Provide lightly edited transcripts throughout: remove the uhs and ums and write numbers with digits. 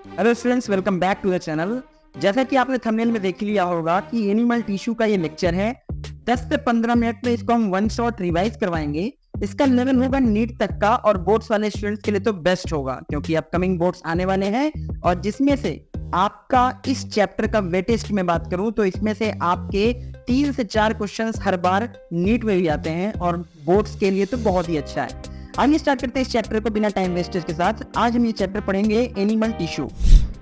Hello students, welcome back to the channel. जैसा कि आपने थंबनेल में देख लिया होगा कि एनिमल टिश्यू का ये लेक्चर है। 10 से 15 मिनट में इसको हम वन शॉट रिवाइज करवाएंगे। इसका लेवल होगा नीट तक का और बोर्ड्स वाले स्टूडेंट्स के लिए तो बेस्ट होगा, क्योंकि अपकमिंग बोर्ड्स आने वाले हैं और जिसमें से आपका इस चैप्टर का वेटेस्ट में बात करूं तो इसमें से आपके 3 से 4 क्वेश्चंस हर बार नीट में भी आते हैं और बोर्ड्स के लिए तो बहुत ही अच्छा है। आइए स्टार्ट करते हैं इस चैप्टर को बिना टाइम वेस्टेज के साथ। आज हम ये चैप्टर पढ़ेंगे एनिमल टिश्यू।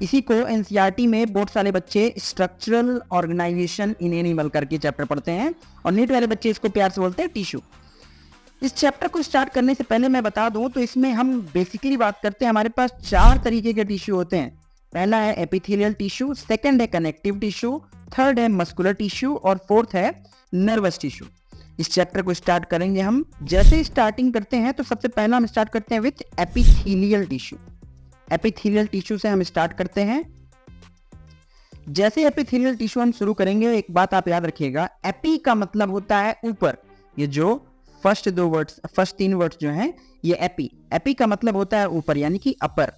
इसी को एनसीईआरटी में बोर्ड वाले बच्चे स्ट्रक्चरल ऑर्गेनाइजेशन इन एनिमल करके चैप्टर पढ़ते हैं और नीट वाले बच्चे इसको प्यार से बोलते हैं टिश्यू। इस चैप्टर को स्टार्ट करने से पहले मैं बता दूं तो इसमें हम बेसिकली बात करते हैं, हमारे पास 4 तरीके के टिश्यू होते हैं। पहला है एपिथेलियल टिश्यू, सेकंड है कनेक्टिव टिश्यू, थर्ड है मस्कुलर टिश्यू और फोर्थ है नर्वस टिश्यू। इस चैप्टर को स्टार्ट करेंगे हम। जैसे स्टार्टिंग करते हैं तो सबसे पहला हम स्टार्ट करते हैं with epithelial tissue. Epithelial tissue से हम स्टार्ट करते हैं। जैसे एपिथेलियल टिश्यू हम शुरू करेंगे, एक बात आप याद रखिएगा, एपी का मतलब होता है ऊपर। ये जो फर्स्ट 3 वर्ड्स जो हैं ये एपी का मतलब होता है ऊपर, यानी कि अपर,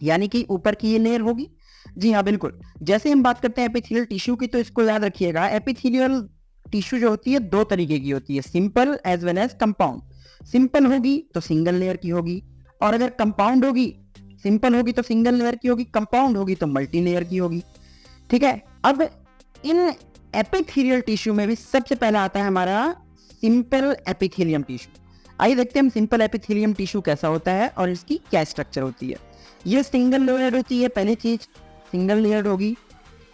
यानी कि ऊपर की ये लेयर होगी। जी हाँ, बिल्कुल। जैसे हम बात करते हैं एपिथेलियल टिश्यू की तो इसको याद रखिएगा, एपिथेलियल टिश्यू जो होती है 2 तरीके की होती है, simple as well as compound. Simple होगी तो सिंगल लेयर की होगी, और अगर कंपाउंड होगी, सिंपल होगी तो सिंगल लेयर की होगी, कंपाउंड होगी तो मल्टी लेयर की होगी। ठीक है। अब इन एपिथेलियल टिश्यू में भी सबसे पहला आता है हमारा सिंपल एपिथेलियम टिश्यू। आइए देखते हैं हम सिंपल एपिथेलियम टिश्यू कैसा होता है और इसकी क्या स्ट्रक्चर होती है। ये सिंगल लेयर होती है, पहली चीज सिंगल लेयर होगी।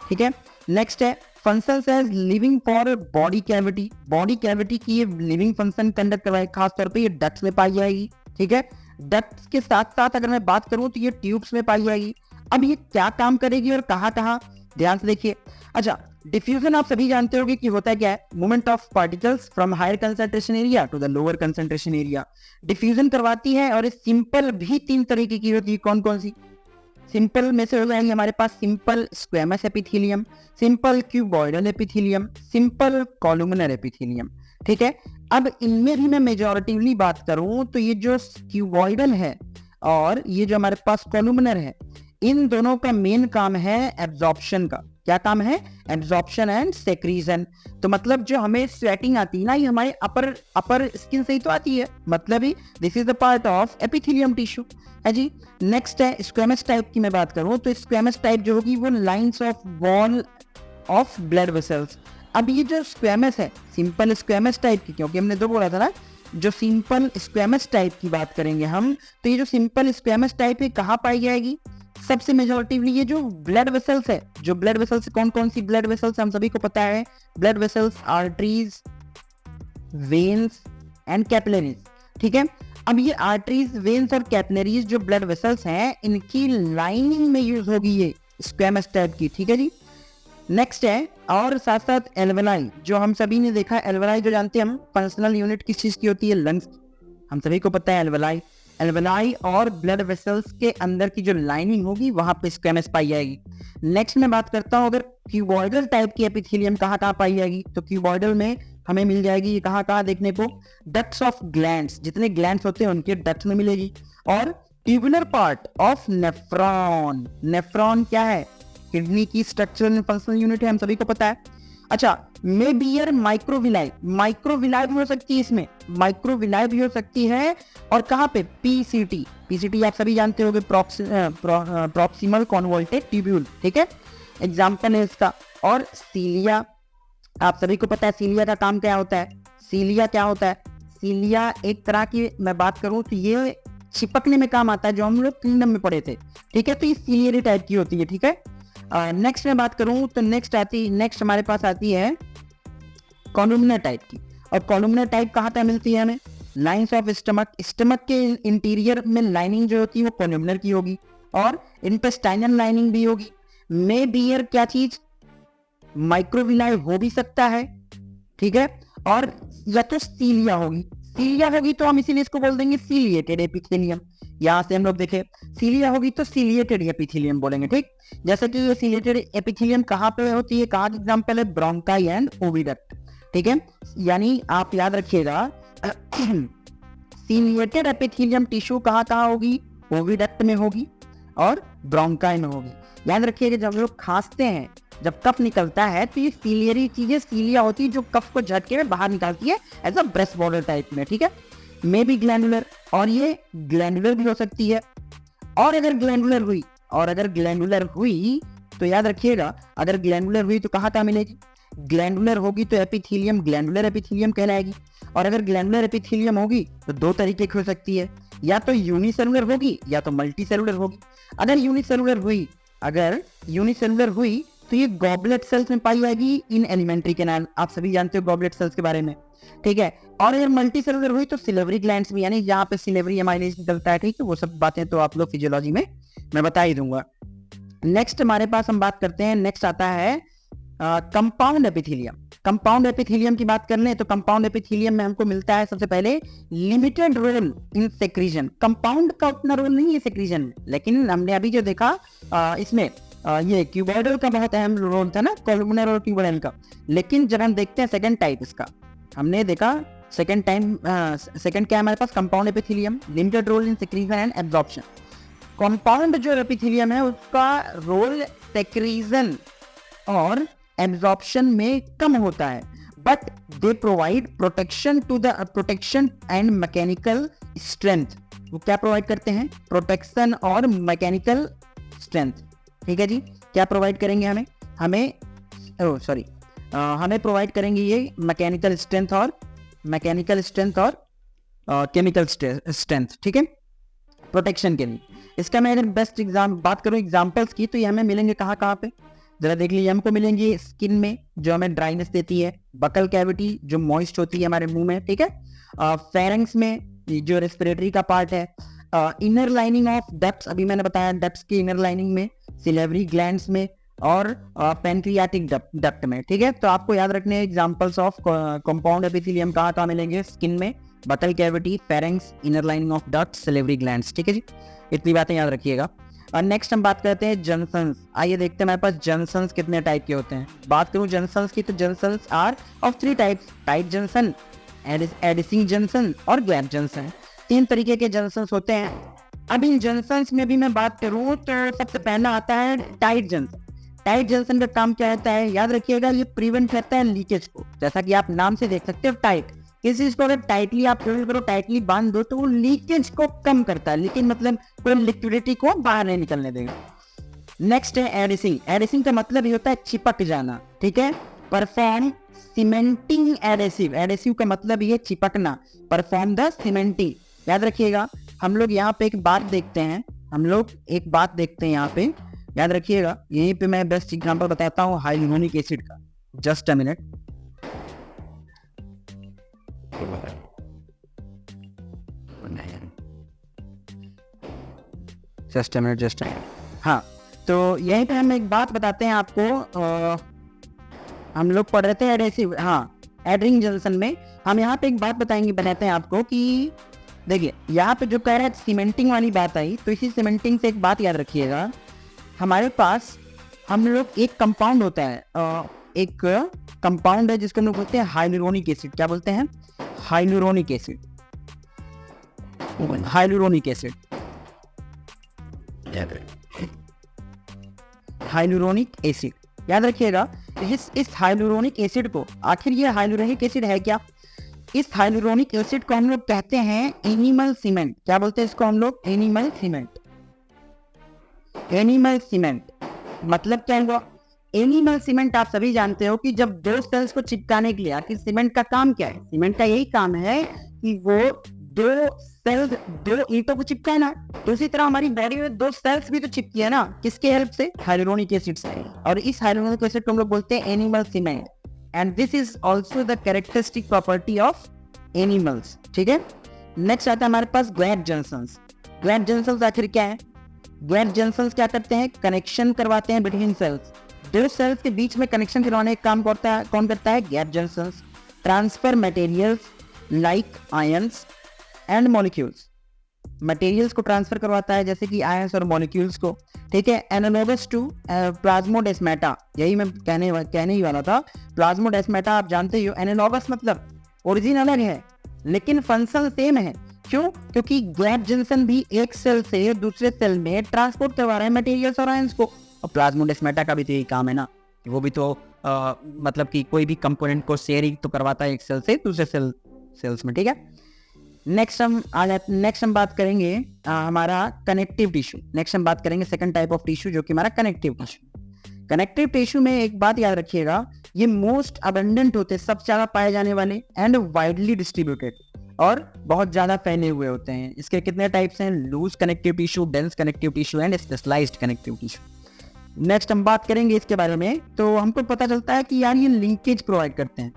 ठीक है। नेक्स्ट है functions as lining for body cavity. Body cavity की ये लिविंग फंक्शन कंडक्ट करवाए, खासतौर पे ये डक्ट्स में पाई जाएगी। ठीक है। डक्ट्स के साथ साथ अगर मैं बात करूं तो ये ट्यूब्स में पाई जाएगी। अब ये क्या काम करेगी और कहाँ कहाँ, ध्यान से देखिए। अच्छा, डिफ्यूजन आप सभी जानते होंगे कि होता है क्या है, movement of particles from higher concentration area to the lower concentration area. Diffusion करवाती है और इस सिंपल भी 3 तरीके की होती है। कौन कौन सी? सिंपल में से हो जाएंगे हमारे पास simple squamous epithelium, simple cuboidal epithelium, simple columnar epithelium. ठीक है। अब इनमें भी मैं मेजॉरिटिवली बात करूं तो ये जो क्यूबॉइडल है और ये जो हमारे पास कॉलुमिनर है, इन दोनों का मेन काम है एब्जॉर्प्शन का। क्या काम है? Absorption and secretion. तो मतलब जो हमें स्वेटिंग आती है ना, ये हमारे अपर स्किन से ही तो आती है, मतलब ही this is the part of epithelium tissue है जी। नेक्स्ट है स्क्वेमस टाइप की मैं बात करूं तो स्क्वेमस टाइप जो होगी वो lines of wall of blood vessels. अब ये जो स्क्वेमस है सिंपल स्क्वेमस टाइप की, क्योंकि हमने 2 बोला था ना, जो सिंपल स्क्वेमस टाइप की बात करेंगे हम, तो ये जो सिंपल स्क्वेमस टाइप है कहाँ पाई जाएगी? सबसे मेजॉरिटिवली ये जो ब्लड वेसल्स है, जो ब्लड वेसल्स, कौन कौन सी ब्लड वेसल्स हम सभी को पता है, blood vessels, arteries, veins and capillaries. ठीक है। अब ये आर्टरीज, वेन्स और कैपिलरीज जो ब्लड वेसल्स हैं, इनकी लाइनिंग में यूज होगी ये स्क्वेमस टाइप की। ठीक है जी। नेक्स्ट है और साथ साथ एल्वेलाई, जो हम सभी ने देखा, एल्वेलाई जो जानते हैं हम, फंक्शनल यूनिट किस चीज की होती है? लंग्स। हम सभी को पता है एल्वेलाई और ब्लड वेसल्स के अंदर की जो लाइनिंग होगी वहां पे स्क्वेमस पाई जाएगी। नेक्स्ट मैं बात करता हूं अगर क्यूबॉइडल टाइप की एपिथेलियम कहाँ कहाँ पाई जाएगी, तो क्यूबॉइडल में हमें मिल जाएगी ये कहाँ कहाँ देखने को, डक्ट्स ऑफ ग्लैंड्स, जितने ग्लैंड्स होते हैं उनके डक्ट्स में मिलेगी। और tubular part of nephron. Nephron क्या है? किडनी की स्ट्रक्चरल एंड फंक्शनल यूनिट है, हम सभी को पता है। अच्छा, मे बियर माइक्रोविलाई, माइक्रोविलाई भी हो सकती है, इसमें माइक्रोविलाई भी हो सकती है। और कहाँ पे? पीसीटी। पीसीटी आप सभी जानते होंगे, प्रॉक्सिमल कॉन्वोल्टेड ट्यूब्यूल। ठीक है, एग्जाम्पल है इसका। और सीलिया, आप सभी को पता है सीलिया का काम क्या होता है। सीलिया क्या होता है? सीलिया एक तरह की मैं बात करूं तो ये चिपकने में काम आता है, जो हम लोग किंगडम में पढ़े थे। ठीक है, तो ये सीलियरी टाइप की होती है। ठीक है। नेक्स्ट मैं बात करूं तो नेक्स्ट हमारे पास आती है कॉलुमिनर टाइप की। और कॉलुमिनर टाइप कहाँ तक मिलती है हमें? Lines of stomach. स्टमक के इंटीरियर में लाइनिंग जो होती है वो कॉलुमिनर की होगी और इंटेस्टाइनल लाइनिंग भी होगी। मे बियर क्या चीज? माइक्रोविलाई हो भी सकता है। ठीक है। और या तो सीलिया होगी, सीलिया होगी तो हम इसीलिए इसको बोल देंगे सीलिएटेड एपिथेलियम। यहां से हम लोग देखें, सीलिया होगी तो सीलिएटेड एपिथेलियम बोलेंगे। ठीक। जैसे कि सीलिएटेड एपिथेलियम कहाँ पे होती है, कहाँ का एग्जांपल है? Bronchi and oviduct. ठीक है। यानी आप याद रखिएगा सीलिएटेड एपिथेलियम टिश्यू कहाँ कहाँ होगी? ओविडक्ट में होगी। और ब्रोंकाई में होगी। याद रखिएगा जब हम लोग खांसते हैं, जब कफ निकलता है तो ये सीलियरी चीजें सीलिया होती है जो कफ को झटके में बाहर निकालती है as a brush border type में, ठीक है। मे बी ग्लैंडुलर, और ये ग्लैंडुलर भी हो सकती है। और अगर ग्लैंडुलर हुई तो याद रखिएगा, अगर ग्लैंडुलर हुई तो कहाँ मिलेगी? ग्लैंडुलर होगी तो एपिथेलियम, ग्लैंडुलर एपिथेलियम कहलाएगी। और अगर ग्लैंडुलर एपिथेलियम होगी तो दो तरीके की हो सकती है, या तो यूनिसेलुलर होगी या तो मल्टीसेलुलर होगी। अगर यूनिसेलुलर हुई तो ये गॉबलेट सेल्स में पाई जाएगी इन एलिमेंट्री कैनाल, आप सभी जानते हो गॉबलेट सेल्स के बारे में, ठीक है। और अगर मल्टीसेलुलर हुई तो सिलेवरी ग्लैंड्स में, यानी जहाँ पे सिलेवरी एमाइलेज निकलता है, ठीक है। वो सब बातें तो आप लोग फिजियोलॉजी में मैं बता ही दूंगा। नेक्स्ट हमारे पास हम बात करते हैं, नेक्स्ट आता है कंपाउंड एपिथेलियम। कंपाउंड एपिथेलियम की बात कर लें तो कंपाउंड एपिथेलियम में हमको मिलता है सबसे पहले लिमिटेड रोल इन सेक्रीजन। कंपाउंड का उतना रोल नहीं है सेक्रीजन में, लेकिन हमने अभी जो देखा इसमें ये क्यूबॉइडल का बहुत अहम रोल था ना, कोलुमिनर और क्यूबॉइडल का। लेकिन जब हम देखते हैं सेकंड टाइप इसका, हमने देखा सेकंड क्या हमारे पास compound epithelium, limited role in secretion and absorption. Compound जो एपिथेलियम है उसका रोल सेक्रीजन और एब्जॉर्प्शन में कम होता है, but they provide protection and mechanical strength. वो क्या प्रोवाइड करते हैं? प्रोटेक्शन और मैकेनिकल स्ट्रेंथ, ठीक है जी। क्या प्रोवाइड करेंगे हमें प्रोवाइड करेंगे ये मैकेनिकल स्ट्रेंथ और केमिकल स्ट्रेंथ, ठीक है, प्रोटेक्शन के लिए। इसका मैं अगर बेस्ट बात करूं एग्जांपल्स की तो ये हमें मिलेंगे कहाँ पे, जरा देख लीजिए। हमको मिलेंगे स्किन में जो हमें ड्राइनेस देती है, बकल कैविटी जो मॉइस्ट होती है हमारे मुंह में, ठीक है, फेरेंक्स में जो रेस्पिरेटरी का पार्ट है, इनर लाइनिंग ऑफ डक्ट्स, अभी मैंने बताया डक्ट्स की इनर लाइनिंग में, सिलेवरी ग्लैंड्स में और पैंक्रियाटिक डक्ट में, ठीक है। तो आपको याद रखने एग्जांपल्स ऑफ कंपाउंड एपिथेलियम कहाँ मिलेंगे? स्किन में, buccal cavity, pharynx, inner lining of ducts, salivary glands, ठीक है जी। इतनी बातें याद रखिएगा। और नेक्स्ट हम बात करते हैं जंक्शंस। आइए देखते हैं हमारे पास जंक्शंस कितने टाइप के होते हैं। बात करूं जंक्शंस की तो junctions are of 3 types, tight junction, adhering junction और गैप जंक्शन। 3 तरीके के जंक्शंस होते हैं। अब इन जंक्शंस में भी मैं बात करूं तो सबसे पहला आता है टाइट जंक्शन। टाइट जंक्शन का काम क्या रहता है? याद रखिएगा, ये प्रिवेंट करता है लीकेज को। जैसा कि आप नाम से देख सकते हो, टाइट, किसी चीज को अगर टाइटली आप करो, टाइटली बांध दो तो वो लीकेज को कम करता है, लेकिन मतलब कोई लिक्विडिटी को बाहर नहीं निकलने देगा। नेक्स्ट है एडिसिंग। एडिसिंग का मतलब ये होता है चिपक जाना, ठीक है। Perform cementing adhesive. एडेसिव का मतलब ये चिपकना, परफॉर्म द सीमेंटिंग। याद रखिएगा, हम लोग यहाँ पे एक बात देखते हैं यहाँ पे, याद रखिएगा। यहीं पे मैं बेस्ट एग्जांपल बताता हूँ हाइलुरोनिक एसिड का। जस्ट अ मिनट, हाँ, तो यहीं पे हम एक बात बताते हैं आपको। हम लोग पढ़ रहे थे एडेसिव, हाँ, एडरिंग जंक्शन में हम यहाँ पे एक बात बताते हैं आपको कि देखिए यहाँ पे जो कह रहा है सीमेंटिंग वाली बात आई, तो इसी सीमेंटिंग से एक बात याद रखिएगा। हमारे पास हम लोग एक कंपाउंड होता है, एक कंपाउंड है जिसको हम लोग बोलते हैं हाइलुरोनिक एसिड। क्या बोलते हैं? Hyaluronic acid. हाइलुरोनिक एसिड याद रखिएगा। इस हाइलुरोनिक एसिड को, आखिर ये हाइलुरोनिक एसिड है क्या? इस हाइलुरोनिक एसिड को हम लोग कहते हैं एनिमल सीमेंट। क्या बोलते हैं इसको हम लोग? Animal cement. एनिमल सीमेंट मतलब क्या हुआ? एनिमल सीमेंट आप सभी जानते हो कि जब दो सेल्स को चिपकाने के लिए, आखिर सीमेंट का काम क्या है? सीमेंट का यही काम है कि वो दो ईंटों को चिपकाए ना। तो इसी तरह हमारी बॉडी में 2 सेल्स भी तो चिपकी है ना, किसके हेल्प से? हाइलुरोनिक एसिड से। और इस हाइलुरोनिक एसिड को हम लोग बोलते हैं animal cement, and this is also the characteristic property of animals, ठीक है। नेक्स्ट आता है हमारे पास गैप जंक्शंस। गैप जंक्शंस आखिर क्या है? गैप जंक्शंस क्या करते हैं? कनेक्शन करवाते हैं बिटवीन सेल्स। 2 सेल्स के बीच में कनेक्शन करवाने का काम कौन करता है? Gap junctions. Transfer materials like ions and molecules. Materials को ट्रांसफर करवाता है जैसे कि आयंस और मॉलिक्यूल्स को, ठीक है। एनालॉगस टू प्लाज्मोडेस्माटा, यही मैं कहने ही वाला था। प्लाज्मोडेस्माटा आप जानते ही हो। एनालॉगस मतलब ओरिजिन अलग है लेकिन फंक्शन सेम है। क्यों? क्योंकि गैप जंक्शन भी एक सेल से दूसरे सेल में ट्रांसपोर्ट करवा रहे हैं मटेरियल्स और आयंस को। और प्लाज्मोडेस्माटा का भी तो यही काम है ना, वो भी तो मतलब कि कोई भी कंपोनेंट को शेयरिंग तो करवाता है एक सेल से दूसरे सेल्स में, ठीक है। नेक्स्ट हम बात करेंगे हमारा कनेक्टिव टिश्यू। नेक्स्ट हम बात करेंगे सेकंड टाइप ऑफ टिश्यू जो कि हमारा कनेक्टिव टिश्यू। कनेक्टिव टिश्यू में एक बात याद रखिएगा, ये मोस्ट अबंडेंट होते हैं, सबसे ज्यादा पाए जाने वाले, एंड वाइडली डिस्ट्रीब्यूटेड, और बहुत ज्यादा फैले हुए होते हैं। इसके कितने टाइप्स हैं? Loose connective tissue, dense connective tissue and specialised connective tissue. Next हम बात करेंगे इसके बारे में, तो हमको पता चलता है कि यार ये लिंकेज प्रोवाइड करते हैं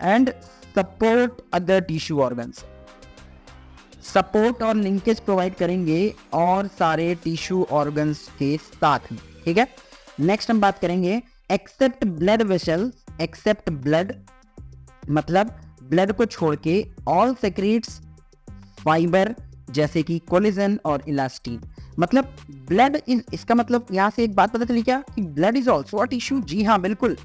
and support other tissue organs. Support और लिंकेज प्रोवाइड करेंगे और सारे टिश्यू ऑर्गन्स के साथ में, ठीक है। नेक्स्ट हम बात करेंगे except blood vessels. Except blood मतलब ब्लड को छोड़ के ऑल सेक्रेट्स फाइबर जैसे कि कोलेजन और इलास्टिन। मतलब ब्लड इसका मतलब यहाँ से एक बात पता चली क्या कि blood is also a tissue. जी हाँ, बिल्कुल।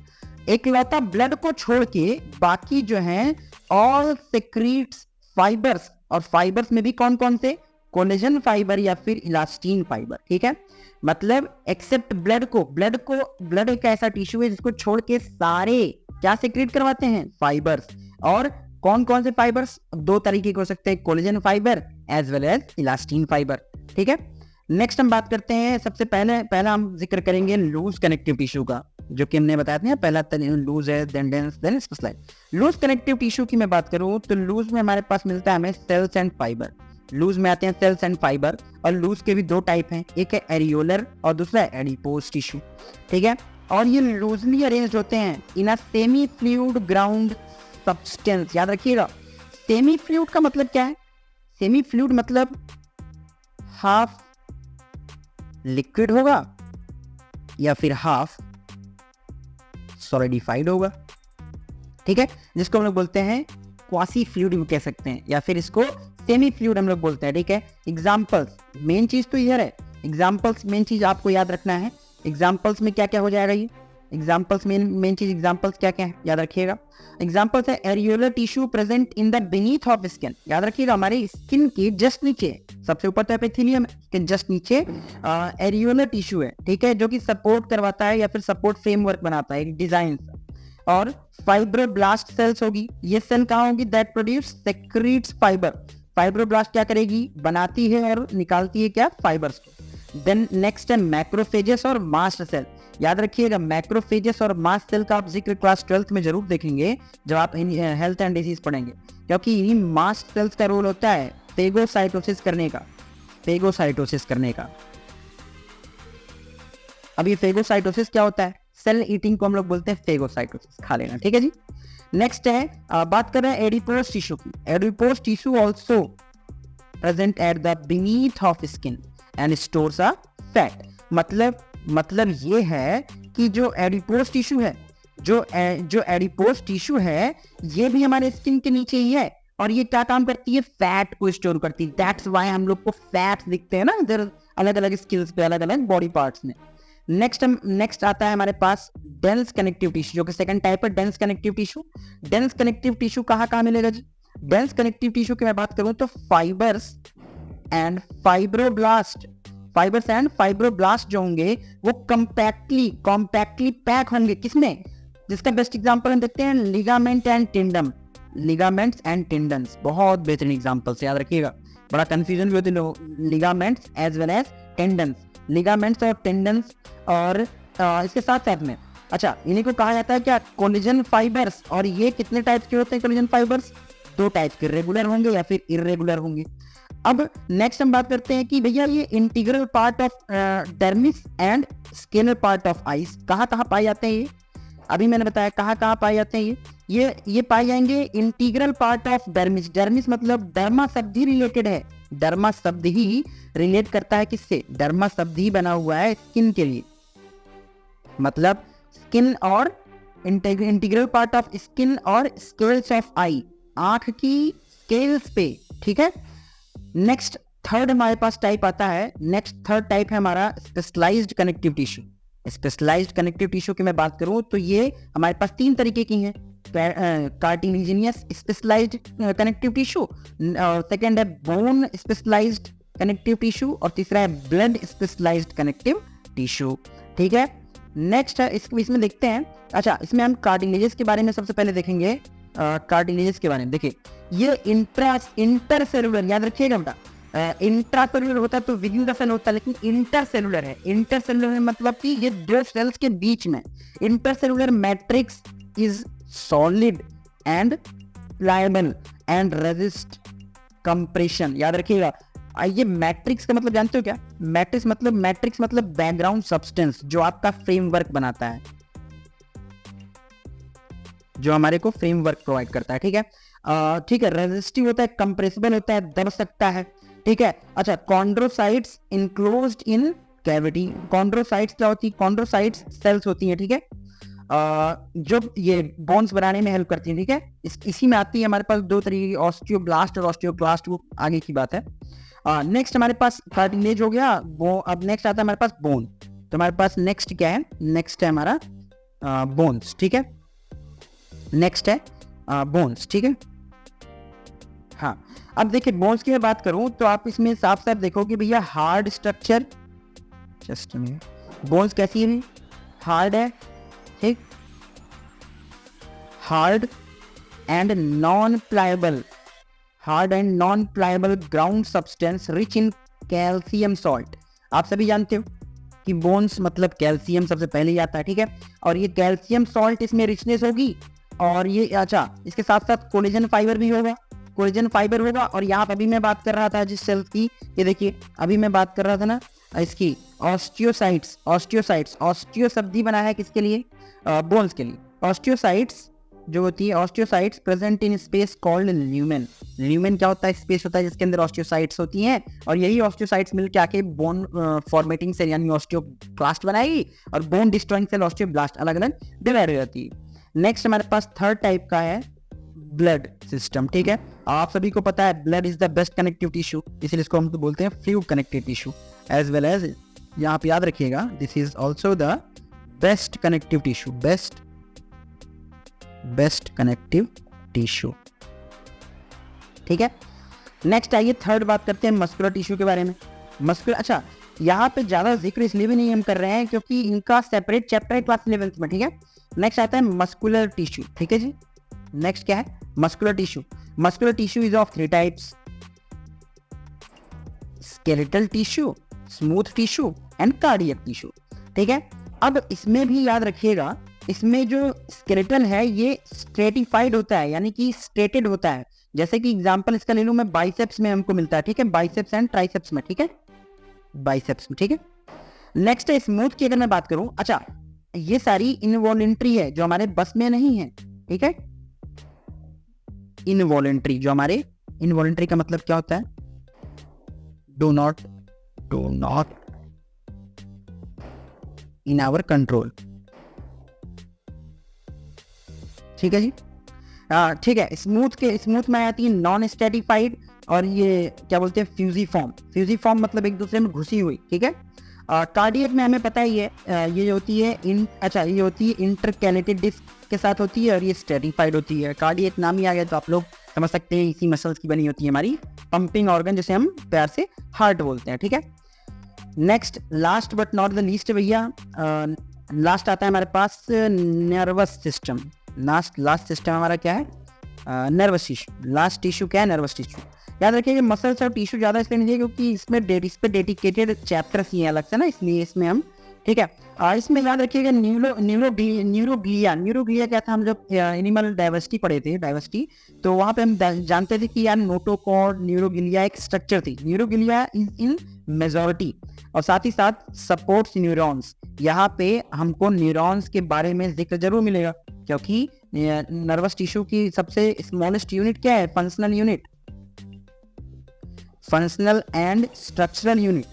एक लौता ब्लड को छोड़ के बाकी जो है ऑल सेक्रेट्स फाइबर्स, और फाइबर्स में भी कौन कौन से? कोलेजन फाइबर या फिर इलास्टिन फाइबर, ठीक है। मतलब एक्सेप्ट ब्लड एक ऐसा टिश्यू है जिसको छोड़ के सारे क्या सेक्रेट करवाते हैं? फाइबर्स। और कौन कौन से फाइबर्स? दो तरीके के हो सकते हैं, collagen as well as elastin fibre, ठीक है। नेक्स्ट हम बात करते हैं, सबसे पहला हम जिक्र करेंगे लूज कनेक्टिव टिश्यू का, जो कि हमने बताया था पहला लूज है, then dense, then specialised. Loose connective tissue की मैं बात करूं तो लूज में हमारे पास मिलता है हमें सेल्स एंड फाइबर। लूज में आते हैं सेल्स एंड फाइबर, और लूज के भी दो टाइप हैं, एक है एरियोलर और दूसरा है एडिपोज टिश्यू, ठीक है। और ये लूजली अरेंज्ड होते हैं in a semi fluid ground substance. याद रखिएगा, सेमी फ्लूइड का मतलब क्या है? सेमी फ्लूइड मतलब हाफ लिक्विड होगा या फिर हाफ सॉलिडिफाइड होगा, ठीक है, जिसको हम लोग बोलते हैं क्वासी फ्लूइड कह सकते हैं, या फिर इसको सेमी फ्लूइड हम लोग बोलते हैं, ठीक है। एग्जांपल्स, मेन चीज तो ये है, एग्जांपल्स मेन चीज आपको याद रखना है। एग्जांपल्स में क्या क्या हो जाएगा? ये एग्जांपल्स मेन चीज एग्जांपल्स क्या क्या है याद रखिएगा। एग्जांपल्स है areolar tissue present in the beneath of skin. याद रखिएगा, हमारे स्किन के जस्ट नीचे, सबसे ऊपर तो एपिथेलियम के जस्ट नीचे एरियोलर टिश्यू है, ठीक है, जो कि सपोर्ट करवाता है या फिर सपोर्ट फ्रेमवर्क बनाता है, एक डिजाइन। और फाइब्रोब्लास्ट सेल्स होगी, ये सेल कहाँ होगी? That produce secrets fibre. Fibroblast क्या करेगी? बनाती है और निकालती है क्या? फाइबर्स को। देन नेक्स्ट है मैक्रोफेजेस और मास्ट सेल। याद रखिएगा, मैक्रोफेजेस और मास्ट सेल का आप जिक्र क्लास 12th में जरूर देखेंगे जब आप हेल्थ एंड डिजीज पढ़ेंगे, क्योंकि इन्हीं मास्ट सेल्स का रोल होता है फेगोसाइटोसिस करने का। अब ये फेगोसाइटोसिस क्या होता है? सेल ईटिंग को हम लोग बोलते हैं फेगोसाइटोसिस, खा लेना, ठीक है जी। नेक्स्ट है बात कर रहे हैं एडिपोज टिश्यू की। Adipose tissue also present at the beneath of skin and stores a fat. मतलब ये है कि जो एडिपोज टिश्यू है, जो एडिपोज टिश्यू है, ये भी हमारे स्किन के नीचे ही है, और ये क्या काम करती है? फैट को स्टोर करती है। दैट्स व्हाई हम लोग को फैट दिखते हैं ना इधर अलग अलग स्किल्स पे, अलग अलग बॉडी पार्ट्स में। नेक्स्ट आता है हमारे पास डेंस कनेक्टिव टिश्यू, जो कि सेकंड टाइप है dense connective tissue. Dense connective tissue कहाँ मिलेगा जी? डेंस कनेक्टिव टिश्यू की मैं बात करूं तो फाइबर्स एंड फाइब्रोब्लास्ट जो होंगे वो कॉम्पैक्टली पैक होंगे। किसमें? जिसका बेस्ट एग्जांपल हम देखते हैं लिगामेंट्स एंड टेंडन्स। बहुत बेहतरीन एग्जांपल से याद रखिएगा, बड़ा कंफ्यूजन भी होती है। Ligaments as well as tendons, ligaments और टेंडन्स, और इसके साथ में अच्छा इन्हीं को कहा जाता है क्या? Collagen fibres. और ये कितने टाइप के होते हैं कोलेजन फाइबर्स? दो टाइप के, रेगुलर होंगे या फिर इरेगुलर होंगे। अब नेक्स्ट हम बात करते हैं कि भैया ये integral part of dermis and scalar part of ice कहाँ पाए जाते हैं? ये अभी मैंने बताया कहाँ पाए जाते हैं। ये पाए जाएंगे integral part of dermis. Dermis मतलब डर्मा शब्द ही रिलेटेड है, डर्मा शब्द ही रिलेट करता है किससे? डर्मा शब्द ही बना हुआ है स्किन के लिए, मतलब स्किन और इंटीग्रल पार्ट ऑफ स्किन और स्केल्स ऑफ आई, आंख की स्केल्स पे, ठीक है। नेक्स्ट थर्ड हमारे पास टाइप आता है, थर्ड टाइप है हमारा specialised connective tissue. Specialised connective tissue की मैं बात करूं तो ये हमारे पास तीन तरीके की हैं। कार्टिलेजिनियस स्पेशलाइज्ड कनेक्टिव टिश्यू, और सेकंड है बोन स्पेशलाइज्ड कनेक्टिव टिश्यू, और तीसरा है ब्लड स्पेशलाइज्ड कनेक्टिव टिश्यू। ठीक है, नेक्स्ट है इसमें देखते हैं। अच्छा, इसमें हम कार्टिलेजेस के बारे में सबसे पहले देखेंगे। कार्टिलेजेस के बारे में देखिए, ये इंटरसेलुलर, याद रखिएगा बेटा, इंट्रासेलुलर होता है तो विद इन द सेल होता है, लेकिन इंटरसेलुलर है। इंटरसेलुलर मतलब कि ये दो सेल्स के बीच में। Intercellular matrix is solid and pliable and resist compression, याद रखिएगा। ये मैट्रिक्स का मतलब जानते हो क्या? मैट्रिक्स मतलब बैकग्राउंड सब्सटेंस, जो आपका फ्रेमवर्क बनाता है, जो हमारे को फ्रेमवर्क प्रोवाइड करता है। ठीक है, ठीक है, रेजिस्टिव होता है, कंप्रेसिबल होता है, दब सकता है। ठीक है, अच्छा, कॉन्ड्रोसाइट्स इनक्लोज्ड इन कैविटी। कॉन्ड्रोसाइट्स क्या होती है? कॉन्ड्रोसाइट्स सेल्स होती हैं, ठीक है, जो ये बोन्स बनाने में हेल्प करती है। ठीक है, इसी में आती है हमारे पास दो तरीके की, ऑस्टियोब्लास्ट और ऑस्टियोक्लास्ट, वो आगे की बात है। नेक्स्ट हमारे पास कार्टिलेज हो गया, वो अब नेक्स्ट आता है हमारे पास बोन। तो हमारे पास नेक्स्ट क्या है? नेक्स्ट है हमारा बोन्स। ठीक है, नेक्स्ट है बोन्स। ठीक है, हाँ, अब देखिए बोन्स की मैं बात करूं तो आप इसमें साफ साफ देखोगे भैया, हार्ड स्ट्रक्चर। जस्ट बोन्स कैसी है? हार्ड है, ठीक, hard and non pliable, hard and non pliable ground substance rich in calcium salt. आप सभी जानते हो कि बोन्स मतलब कैल्शियम सबसे पहले ही आता है। ठीक है, और ये कैल्शियम सॉल्ट इसमें रिचनेस होगी, और ये अच्छा, इसके साथ साथ कोलेजन फाइबर भी होगा, कोलेजन फाइबर होगा। और यहाँ पे अभी मैं बात कर रहा था जिस सेल्स की, ये देखिए अभी मैं बात कर रहा था ना इसकी, ऑस्टियोसाइट्स। ऑस्टियो शब्द ही बना है किसके लिए? बोन्स के लिए। ऑस्टियोसाइट्स जो होती है, osteocytes present in space called lumen. Lumen क्या होता है? स्पेस होता है जिसके अंदर ऑस्टियोसाइट्स होती हैं, और यही ऑस्टियोसाइट्स मिलकर आके बोन फॉर्मेटिंग सेल यानी ऑस्टियोक्लास्ट बनाएगी, और बोन डिस्ट्रॉइंग सेल ऑस्टियोब्लास्ट अलग अलग डिवाइड हो जाती है। नेक्स्ट हमारे पास थर्ड टाइप का है ब्लड सिस्टम। ठीक है, आप सभी को पता है blood is the best connective tissue, इसलिए इसको हम तो बोलते हैं fluid connective tissue, as well as यहाँ पे याद रखिएगा, this is also the best connective tissue, best connective tissue. ठीक है, नेक्स्ट आइए थर्ड बात करते हैं मस्कुलर टिश्यू के बारे में। मस्कुलर, अच्छा, यहाँ पे ज्यादा जिक्र इसलिए भी नहीं हम कर रहे हैं क्योंकि इनका सेपरेट चैप्टर है क्लास 11th में। ठीक है, नेक्स्ट आता है मस्कुलर टिश्यू। ठीक है जी, नेक्स्ट क्या है? Muscular tissue. Muscular tissue is of 3 types, skeletal tissue, smooth tissue and cardiac tissue. ठीक है, अब इसमें भी याद रखिएगा, इसमें जो स्केलेटल है ये स्ट्रेटिफाइड होता है, यानी कि स्ट्रेटेड होता है। जैसे कि एग्जांपल इसका ले लूं मैं, बाइसेप्स में हमको मिलता है। ठीक है, बाइसेप्स एंड ट्राइसेप्स में। ठीक है, बाइसेप्स में। ठीक है, नेक्स्ट है स्मूथ की अगर मैं बात करूं, अच्छा, ये सारी इनवॉलेंट्री है, जो हमारे बस में नहीं है। ठीक है, इनवॉलेंट्री, जो हमारे इनवॉलेंट्री का मतलब क्या होता है? Do not in our control. ठीक है जी, ठीक है। स्मूथ में आती है नॉन स्ट्रेटिफाइड, और ये क्या बोलते हैं? फ्यूजिफॉर्म मतलब एक दूसरे में घुसी हुई। ठीक है, कार्डियक में हमें पता ही है, ये होती है ये होती है इंटरकैलेटेड डिस्क के साथ होती है, और ये स्ट्रेटिफाइड होती है। कार्डियक नाम ही आ गया तो आप लोग समझ सकते हैं, इसी मसल्स की बनी होती है हमारी पंपिंग ऑर्गन, जिसे हम प्यार से हार्ट बोलते हैं। ठीक है, next last but not the least भैया, लास्ट आता है हमारे पास नर्वस सिस्टम। लास्ट सिस्टम हमारा क्या है? Nervous tissue. लास्ट टिश्यू क्या है? Nervous tissue. याद रखिए मसल्स और टिश्यू ज़्यादा इसलिए नहीं है क्योंकि इस पे डेडिकेटेड चैप्टर्स ही हैं अलग से ना, इसलिए इसमें हम, ठीक है, इसमें याद रखिएगा न्यूरोग्लिया क्या था? हम जब एनिमल डाइवर्सिटी पढ़े थे, डाइवर्सिटी, तो वहाँ पे हम जानते थे कि यार नोटोकॉर्ड न्यूरोग्लिया एक स्ट्रक्चर थी। न्यूरोग्लिया इज इन मेजॉरिटी, और साथ ही साथ सपोर्ट्स न्यूरॉन्स। यहाँ पे हमको न्यूरॉन्स के बारे में जिक्र जरूर मिलेगा, क्योंकि नर्वस टिश्यू की सबसे स्मॉलेस्ट यूनिट क्या है? Functional unit. Functional and structural unit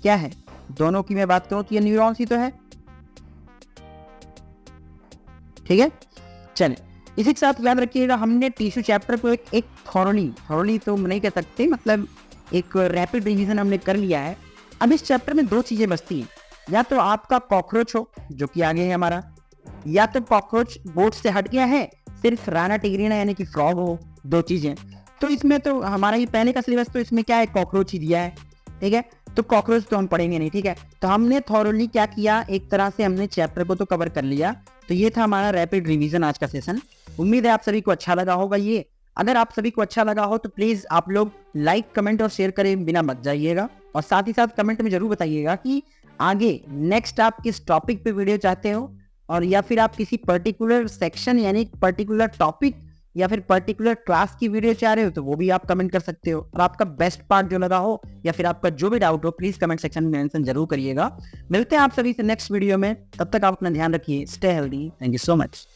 क्या है? दोनों की मैं बात करूं तो ये न्यूरॉन्स ही तो है। ठीक है, चलिए, इसी के साथ याद रखिएगा हमने टिश्यू चैप्टर को एक थॉरली तो नहीं कह सकते, मतलब एक रैपिड रिवीजन हमने कर लिया है। अब इस चैप्टर में 2 चीजें बचती हैं, या तो आपका कॉकरोच हो, जो कि आगे है हमारा, या तो कॉकरोच बोर्ड से हट गया है, सिर्फ राना टिग्रीना यानी कि फ्रॉग हो, 2 चीजें। तो इसमें तो हमारा ये पहले का सिलेबस तो इसमें क्या है, कॉकरोच ही दिया है, ठीक है। तो कॉकरोच तो हम पढ़ेंगे नहीं, ठीक है। तो हमने थॉरली क्या किया, एक तरह से हमने चैप्टर को तो कवर कर लिया। तो ये था हमारा रैपिड रिवीजन आज का सेशन। उम्मीद है आप सभी को अच्छा लगा होगा ये। अगर आप सभी को अच्छा लगा हो तो प्लीज आप लोग लाइक, कमेंट और शेयर करें बिना मत जाइएगा। और साथ ही साथ कमेंट में जरूर बताइएगा कि आगे नेक्स्ट आप किस टॉपिक पे वीडियो चाहते हो, और या फिर आप किसी पर्टिकुलर सेक्शन यानी पर्टिकुलर टॉपिक या फिर पर्टिकुलर क्लास की वीडियो चाह रहे हो तो वो भी आप कमेंट कर सकते हो। और आपका बेस्ट पार्ट जो लगा हो या फिर आपका जो भी डाउट हो प्लीज कमेंट सेक्शन में मेंशन जरूर करिएगा। मिलते हैं आप सभी से नेक्स्ट वीडियो में, तब तक आप अपना ध्यान रखिए। Stay healthy. Thank you so much.